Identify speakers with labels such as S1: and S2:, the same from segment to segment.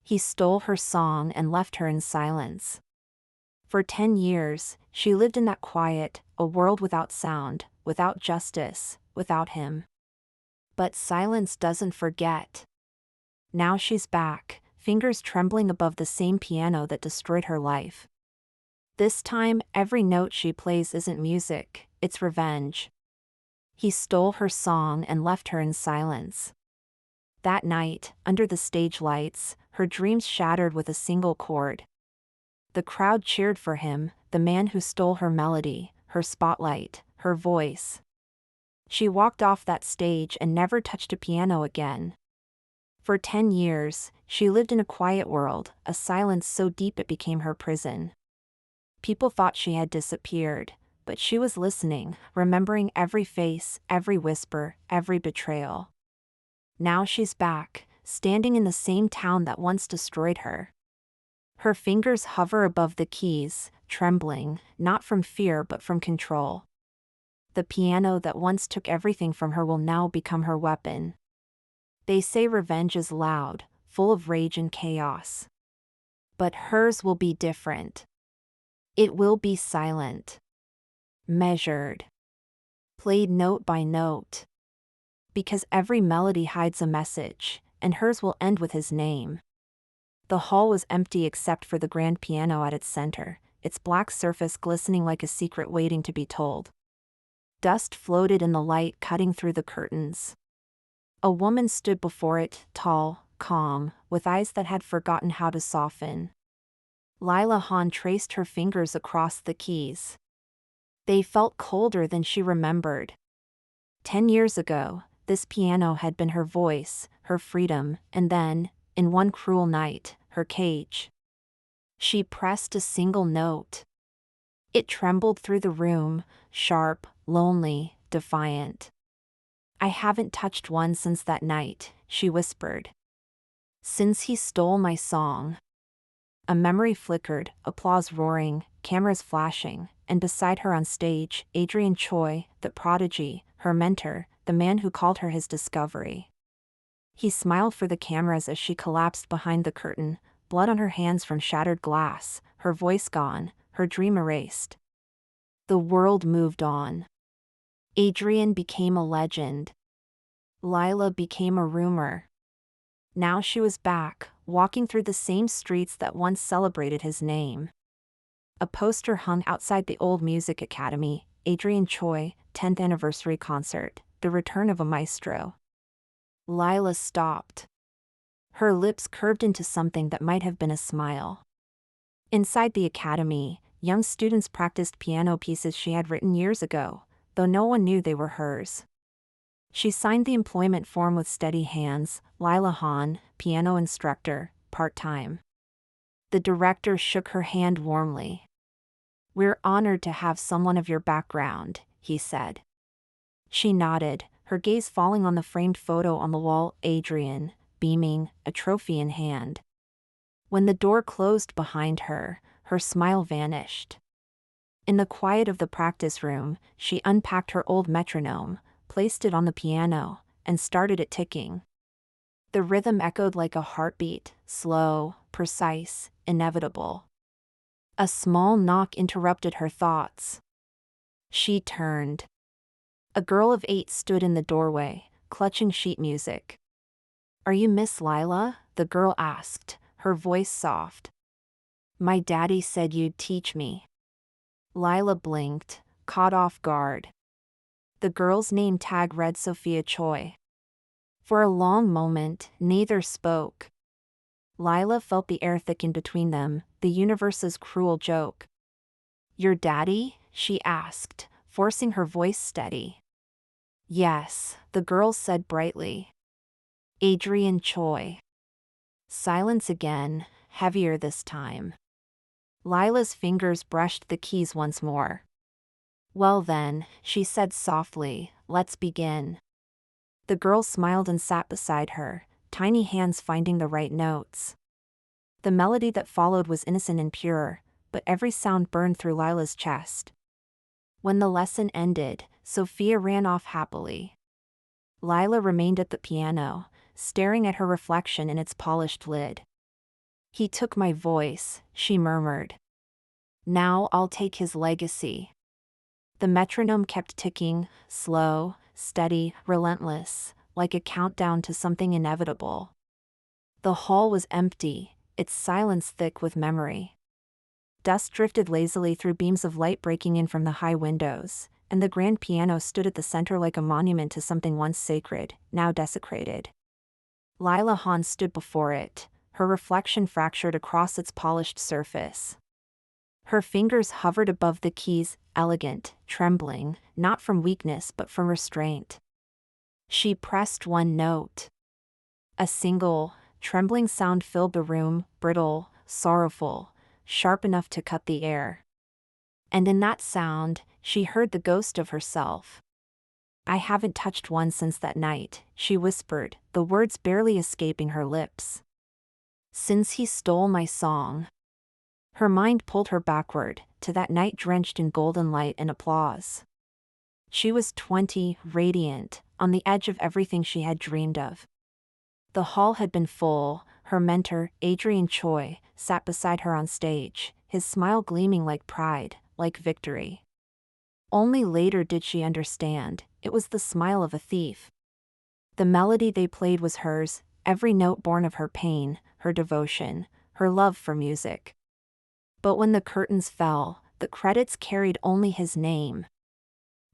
S1: He stole her song and left her in silence. For 10 years, she lived in that quiet, a world without sound, without justice, without him. But silence doesn't forget. Now she's back, fingers trembling above the same piano that destroyed her life. This time, every note she plays isn't music, it's revenge. He stole her song and left her in silence. That night, under the stage lights, her dreams shattered with a single chord. The crowd cheered for him, the man who stole her melody, her spotlight, her voice. She walked off that stage and never touched a piano again. For 10 years, she lived in a quiet world, a silence so deep it became her prison. People thought she had disappeared, but she was listening, remembering every face, every whisper, every betrayal. Now she's back, standing in the same town that once destroyed her. Her fingers hover above the keys, trembling, not from fear but from control. The piano that once took everything from her will now become her weapon. They say revenge is loud, full of rage and chaos. But hers will be different. It will be silent. Measured. Played note by note. Because every melody hides a message, and hers will end with his name. The hall was empty except for the grand piano at its center, its black surface glistening like a secret waiting to be told. Dust floated in the light cutting through the curtains. A woman stood before it, tall, calm, with eyes that had forgotten how to soften. Lila Hahn traced her fingers across the keys. They felt colder than she remembered. 10 years ago, this piano had been her voice, her freedom, and then, in one cruel night, her cage. She pressed a single note. It trembled through the room, sharp, lonely, defiant. "I haven't touched one since that night," she whispered. "Since he stole my song." A memory flickered, applause roaring, cameras flashing, and beside her on stage, Adrian Choi, the prodigy, her mentor, the man who called her his discovery. He smiled for the cameras as she collapsed behind the curtain, blood on her hands from shattered glass, her voice gone, her dream erased. The world moved on. Adrian became a legend. Lila became a rumor. Now she was back, walking through the same streets that once celebrated his name. A poster hung outside the old music academy, Adrian Choi, 10th anniversary concert, the return of a maestro. Lila stopped. Her lips curved into something that might have been a smile. Inside the academy, young students practiced piano pieces she had written years ago, though no one knew they were hers. She signed the employment form with steady hands, Lila Hahn, piano instructor, part-time. The director shook her hand warmly. "We're honored to have someone of your background," he said. She nodded, her gaze falling on the framed photo on the wall, Adrian, beaming, a trophy in hand. When the door closed behind her, her smile vanished. In the quiet of the practice room, she unpacked her old metronome, placed it on the piano, and started it ticking. The rhythm echoed like a heartbeat, slow, precise, inevitable. A small knock interrupted her thoughts. She turned. A girl of 8 stood in the doorway, clutching sheet music. "Are you Miss Lila?" the girl asked, her voice soft. "My daddy said you'd teach me." Lila blinked, caught off guard. The girl's name tag read Sophia Choi. For a long moment, neither spoke. Lila felt the air thicken between them, the universe's cruel joke. "Your daddy?" she asked, forcing her voice steady. "Yes," the girl said brightly. "Adrian Choi." Silence again, heavier this time. Lila's fingers brushed the keys once more. "Well then," she said softly, "let's begin." The girl smiled and sat beside her, tiny hands finding the right notes. The melody that followed was innocent and pure, but every sound burned through Lila's chest. When the lesson ended, Sophia ran off happily. Lila remained at the piano, staring at her reflection in its polished lid. He took my voice, she murmured. Now I'll take his legacy. The metronome kept ticking, slow, steady, relentless, like a countdown to something inevitable. The hall was empty, its silence thick with memory. Dust drifted lazily through beams of light breaking in from the high windows, and the grand piano stood at the center like a monument to something once sacred, now desecrated. Lila Hahn stood before it, her reflection fractured across its polished surface. Her fingers hovered above the keys, elegant, trembling, not from weakness but from restraint. She pressed one note. A single, trembling sound filled the room, brittle, sorrowful, sharp enough to cut the air. And in that sound, she heard the ghost of herself. I haven't touched one since that night, she whispered, the words barely escaping her lips. Since he stole my song. Her mind pulled her backward, to that night drenched in golden light and applause. She was 20, radiant, on the edge of everything she had dreamed of. The hall had been full, her mentor, Adrian Choi, sat beside her on stage, his smile gleaming like pride, like victory. Only later did she understand, it was the smile of a thief. The melody they played was hers, every note born of her pain, her devotion, her love for music. But when the curtains fell, the credits carried only his name.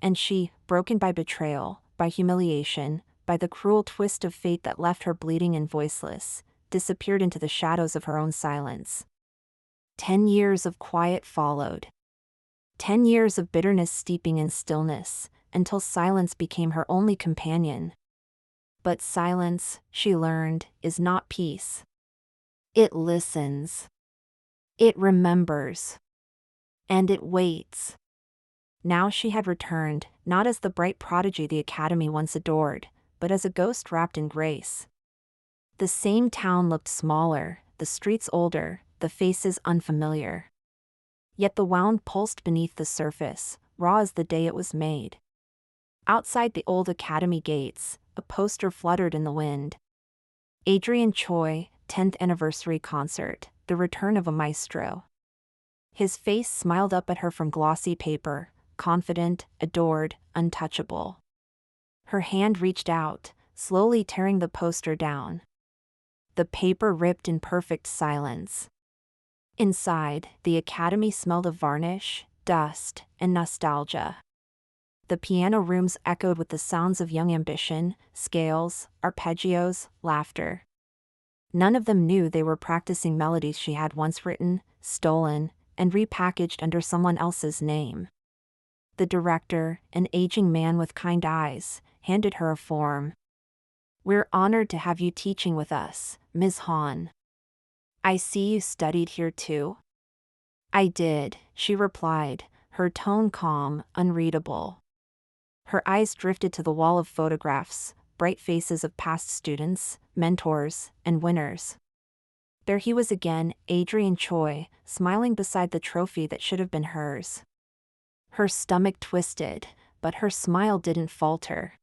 S1: And she, broken by betrayal, by humiliation, by the cruel twist of fate that left her bleeding and voiceless, disappeared into the shadows of her own silence. 10 years of quiet followed. 10 years of bitterness steeping in stillness, until silence became her only companion. But silence, she learned, is not peace. It listens. It remembers. And it waits. Now she had returned, not as the bright prodigy the Academy once adored, but as a ghost wrapped in grace. The same town looked smaller, the streets older, the faces unfamiliar. Yet the wound pulsed beneath the surface, raw as the day it was made. Outside the old Academy gates, a poster fluttered in the wind. Adrian Choi, 10th anniversary concert, the return of a maestro. His face smiled up at her from glossy paper, confident, adored, untouchable. Her hand reached out, slowly tearing the poster down. The paper ripped in perfect silence. Inside, the Academy smelled of varnish, dust, and nostalgia. The piano rooms echoed with the sounds of young ambition, scales, arpeggios, laughter. None of them knew they were practicing melodies she had once written, stolen, and repackaged under someone else's name. The director, an aging man with kind eyes, handed her a form. "We're honored to have you teaching with us, Ms. Hahn. I see you studied here too?" "I did," she replied, her tone calm, unreadable. Her eyes drifted to the wall of photographs, bright faces of past students, mentors, and winners. There he was again, Adrian Choi, smiling beside the trophy that should have been hers. Her stomach twisted, but her smile didn't falter.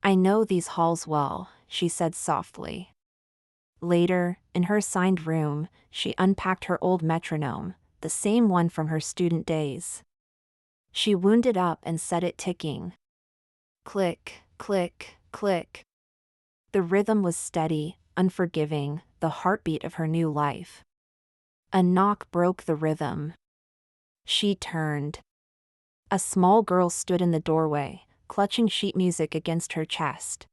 S1: "I know these halls well," she said softly. Later, in her assigned room, she unpacked her old metronome, the same one from her student days. She wound it up and set it ticking. Click, click, click. The rhythm was steady, unforgiving, the heartbeat of her new life. A knock broke the rhythm. She turned. A small girl stood in the doorway, clutching sheet music against her chest.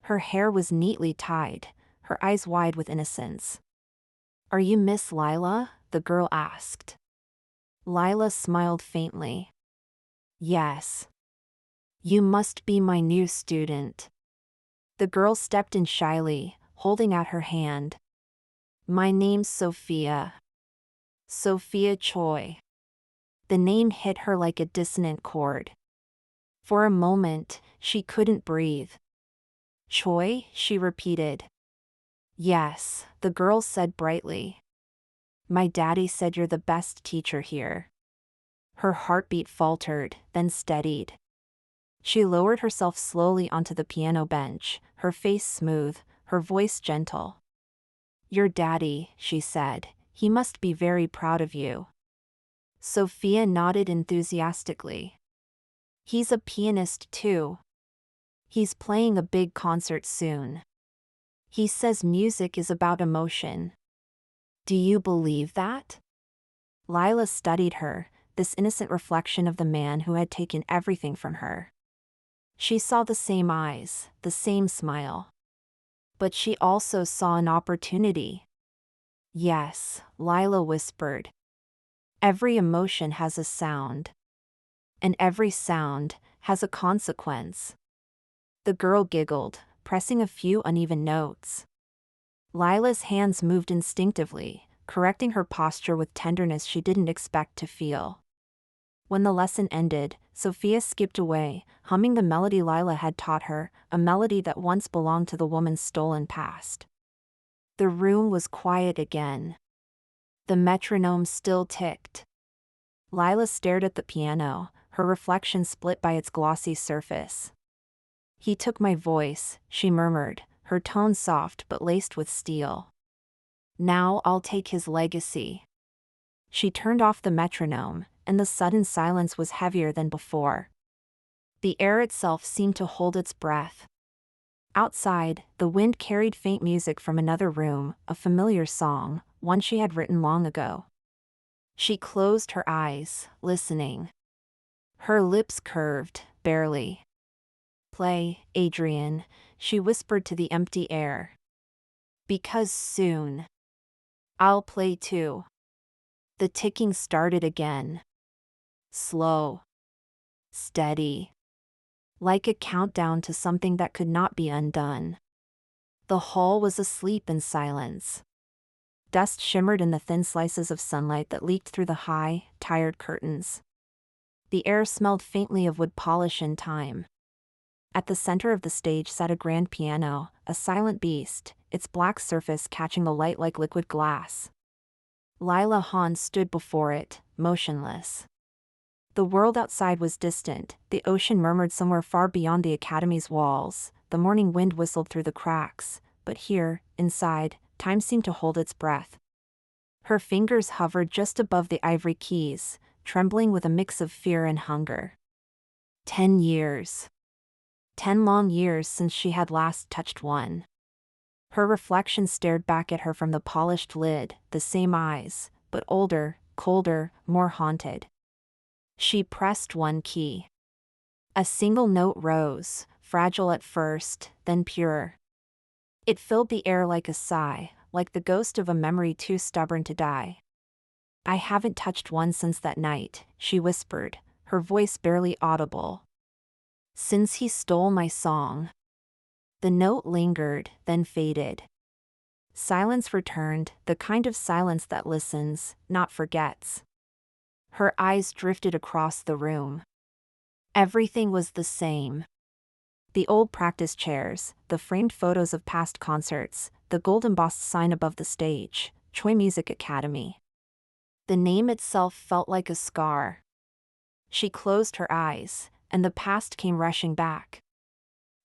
S1: Her hair was neatly tied, her eyes wide with innocence. "Are you Miss Lila?" the girl asked. Lila smiled faintly. "Yes." "You must be my new student." The girl stepped in shyly, holding out her hand. "My name's Sophia. Sophia Choi." The name hit her like a dissonant chord. For a moment, she couldn't breathe. "Choi?" she repeated. "Yes," the girl said brightly. "My daddy said you're the best teacher here." Her heartbeat faltered, then steadied. She lowered herself slowly onto the piano bench, her face smooth, her voice gentle. "Your daddy," she said. "He must be very proud of you." Sophia nodded enthusiastically. "He's a pianist too. He's playing a big concert soon. He says music is about emotion." "Do you believe that?" Lila studied her, this innocent reflection of the man who had taken everything from her. She saw the same eyes, the same smile. But she also saw an opportunity. "Yes," Lila whispered. "Every emotion has a sound. And every sound has a consequence." The girl giggled, pressing a few uneven notes. Lila's hands moved instinctively, correcting her posture with tenderness she didn't expect to feel. When the lesson ended, Sophia skipped away, humming the melody Lila had taught her, a melody that once belonged to the woman's stolen past. The room was quiet again. The metronome still ticked. Lila stared at the piano, her reflection split by its glossy surface. "He took my voice," she murmured, her tone soft but laced with steel. "Now I'll take his legacy." She turned off the metronome, and the sudden silence was heavier than before. The air itself seemed to hold its breath. Outside, the wind carried faint music from another room, a familiar song, one she had written long ago. She closed her eyes, listening. Her lips curved, barely. "Play, Adrian," she whispered to the empty air. "Because soon I'll play too." The ticking started again. Slow. Steady. Like a countdown to something that could not be undone. The hall was asleep in silence. Dust shimmered in the thin slices of sunlight that leaked through the high, tired curtains. The air smelled faintly of wood polish and time. At the center of the stage sat a grand piano, a silent beast, its black surface catching the light like liquid glass. Lila Hahn stood before it, motionless. The world outside was distant, the ocean murmured somewhere far beyond the academy's walls, the morning wind whistled through the cracks, but here, inside, time seemed to hold its breath. Her fingers hovered just above the ivory keys, trembling with a mix of fear and hunger. 10 years. 10 long years since she had last touched one. Her reflection stared back at her from the polished lid, the same eyes, but older, colder, more haunted. She pressed one key. A single note rose, fragile at first, then pure. It filled the air like a sigh, like the ghost of a memory too stubborn to die. "I haven't touched one since that night," she whispered, her voice barely audible. "Since he stole my song." The note lingered, then faded. Silence returned, the kind of silence that listens, not forgets. Her eyes drifted across the room. Everything was the same. The old practice chairs, the framed photos of past concerts, the gold-embossed sign above the stage, Choi Music Academy. The name itself felt like a scar. She closed her eyes, and the past came rushing back.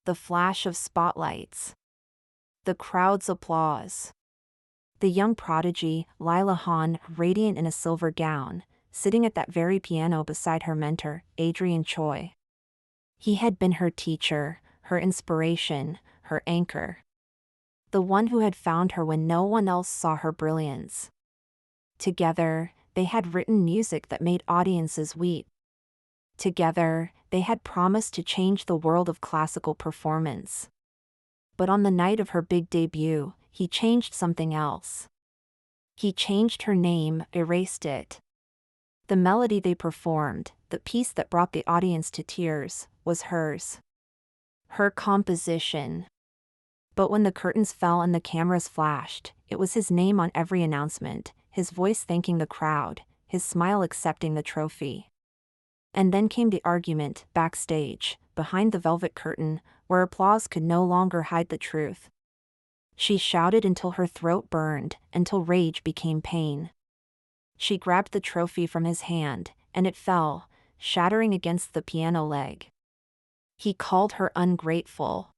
S1: The flash of spotlights. The crowd's applause. The young prodigy, Lila Hahn, radiant in a silver gown, sitting at that very piano beside her mentor, Adrian Choi. He had been her teacher, her inspiration, her anchor. The one who had found her when no one else saw her brilliance. Together, they had written music that made audiences weep. Together, they had promised to change the world of classical performance. But on the night of her big debut, he changed something else. He changed her name, erased it. The melody they performed, the piece that brought the audience to tears, was hers. Her composition. But when the curtains fell and the cameras flashed, it was his name on every announcement, his voice thanking the crowd, his smile accepting the trophy. And then came the argument, backstage, behind the velvet curtain, where applause could no longer hide the truth. She shouted until her throat burned, until rage became pain. She grabbed the trophy from his hand, and it fell, shattering against the piano leg. He called her ungrateful.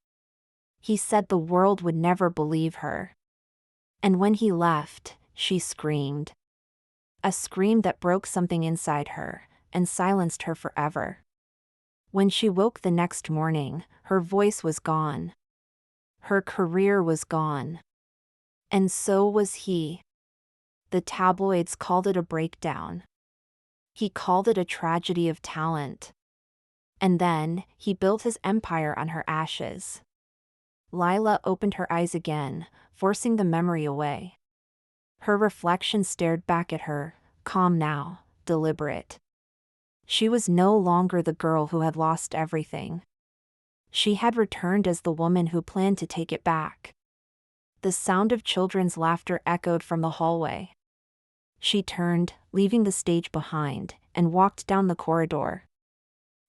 S1: He said the world would never believe her. And when he left, she screamed. A scream that broke something inside her and silenced her forever. When she woke the next morning, her voice was gone. Her career was gone. And so was he. The tabloids called it a breakdown. He called it a tragedy of talent. And then, he built his empire on her ashes. Lila opened her eyes again, forcing the memory away. Her reflection stared back at her, calm now, deliberate. She was no longer the girl who had lost everything. She had returned as the woman who planned to take it back. The sound of children's laughter echoed from the hallway. She turned, leaving the stage behind, and walked down the corridor.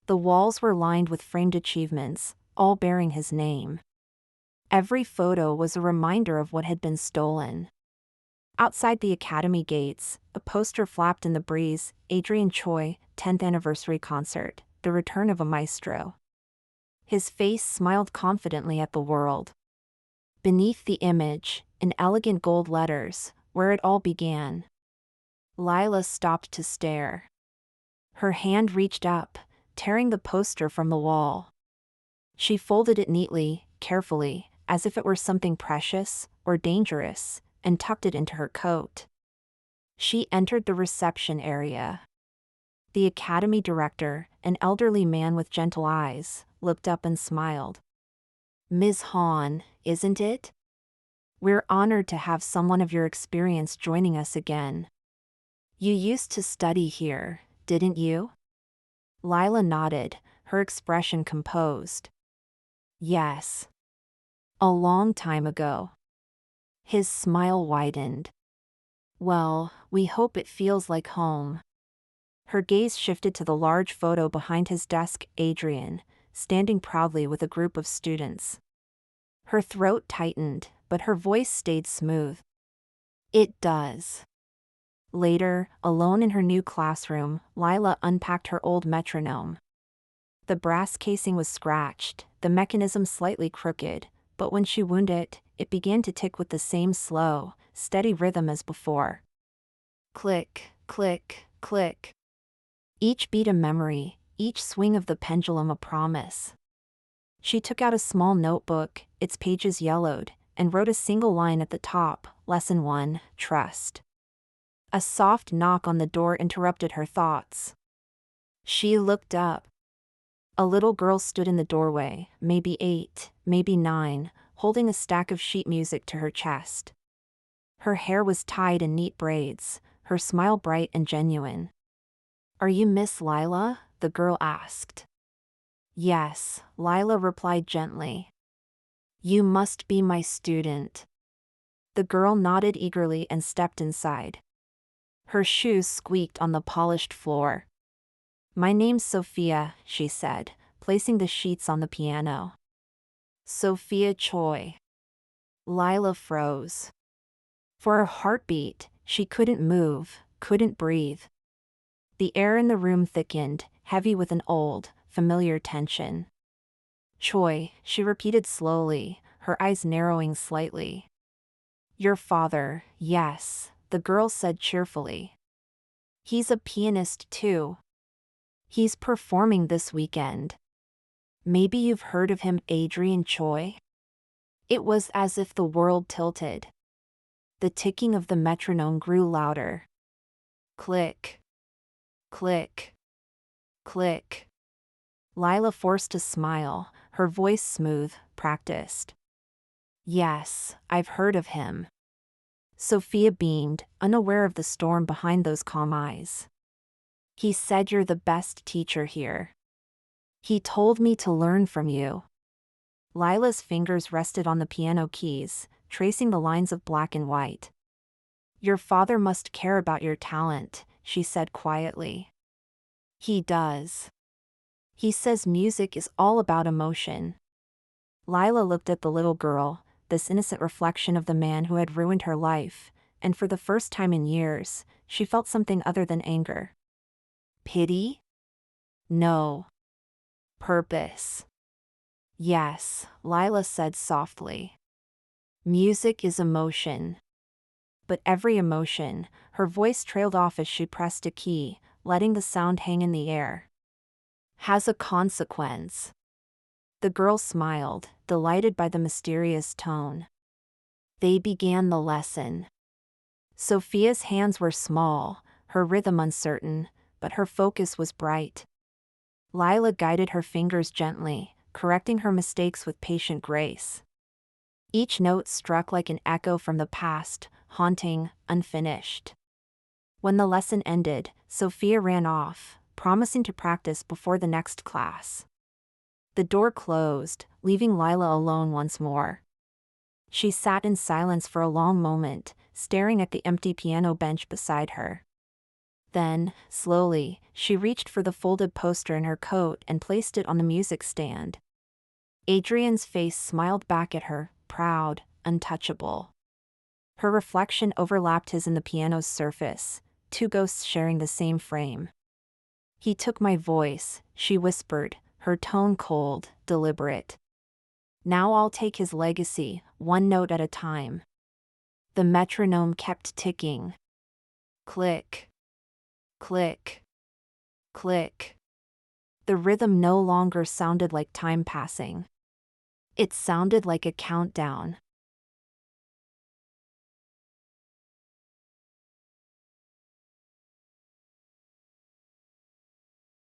S1: The walls were lined with framed achievements, all bearing his name. Every photo was a reminder of what had been stolen. Outside the academy gates, a poster flapped in the breeze: Adrian Choi, 10th anniversary concert, the return of a maestro. His face smiled confidently at the world. Beneath the image, in elegant gold letters, where it all began. Lila stopped to stare. Her hand reached up, tearing the poster from the wall. She folded it neatly, carefully, as if it were something precious or dangerous, and tucked it into her coat. She entered the reception area. The academy director, an elderly man with gentle eyes, looked up and smiled. "Ms. Hahn, isn't it? We're honored to have someone of your experience joining us again. You used to study here, didn't you?" Lila nodded, her expression composed. "Yes. A long time ago." His smile widened. "Well, we hope it feels like home." Her gaze shifted to the large photo behind his desk: Adrian, standing proudly with a group of students. Her throat tightened, but her voice stayed smooth. "It does." Later, alone in her new classroom, Lila unpacked her old metronome. The brass casing was scratched, the mechanism slightly crooked, but when she wound it, it began to tick with the same slow, steady rhythm as before. Click, click, click. Each beat a memory, each swing of the pendulum a promise. She took out a small notebook, its pages yellowed, and wrote a single line at the top: Lesson 1, Trust. A soft knock on the door interrupted her thoughts. She looked up. A little girl stood in the doorway, maybe 8, maybe 9, holding a stack of sheet music to her chest. Her hair was tied in neat braids, her smile bright and genuine. "Are you Miss Lila?" the girl asked. "Yes," Lila replied gently. "You must be my student." The girl nodded eagerly and stepped inside. Her shoes squeaked on the polished floor. "My name's Sophia," she said, placing the sheets on the piano. "Sophia Choi." Lila froze. For a heartbeat, she couldn't move, couldn't breathe. The air in the room thickened, heavy with an old, familiar tension. "Choi," she repeated slowly, her eyes narrowing slightly. "Your father, yes," the girl said cheerfully. "He's a pianist too. He's performing this weekend. Maybe you've heard of him, Adrian Choi?" It was as if the world tilted. The ticking of the metronome grew louder. Click. Click. Click. Lila forced a smile, her voice smooth, practiced. "Yes, I've heard of him." Sophia beamed, unaware of the storm behind those calm eyes. "He said you're the best teacher here. He told me to learn from you." Lila's fingers rested on the piano keys, tracing the lines of black and white. "Your father must care about your talent," she said quietly. "He does. He says music is all about emotion." Lila looked at the little girl, this innocent reflection of the man who had ruined her life, and for the first time in years, she felt something other than anger. Pity? No. Purpose. "Yes," Lila said softly. "Music is emotion. but every emotion, her voice trailed off as she pressed a key, letting the sound hang in the air. Has a consequence. The girl smiled, delighted by the mysterious tone. They began the lesson. Sophia's hands were small, her rhythm uncertain, but her focus was bright. Lila guided her fingers gently, correcting her mistakes with patient grace. Each note struck like an echo from the past, haunting, unfinished. When the lesson ended, Sophia ran off, promising to practice before the next class. The door closed, leaving Lila alone once more. She sat in silence for a long moment, staring at the empty piano bench beside her. Then, slowly, she reached for the folded poster in her coat and placed it on the music stand. Adrian's face smiled back at her, proud, untouchable. Her reflection overlapped his in the piano's surface, two ghosts sharing the same frame. He took my voice, she whispered, her tone cold, deliberate. Now I'll take his legacy, one note at a time. The metronome kept ticking. Click. Click. Click. The rhythm no longer sounded like time passing. It sounded like a countdown.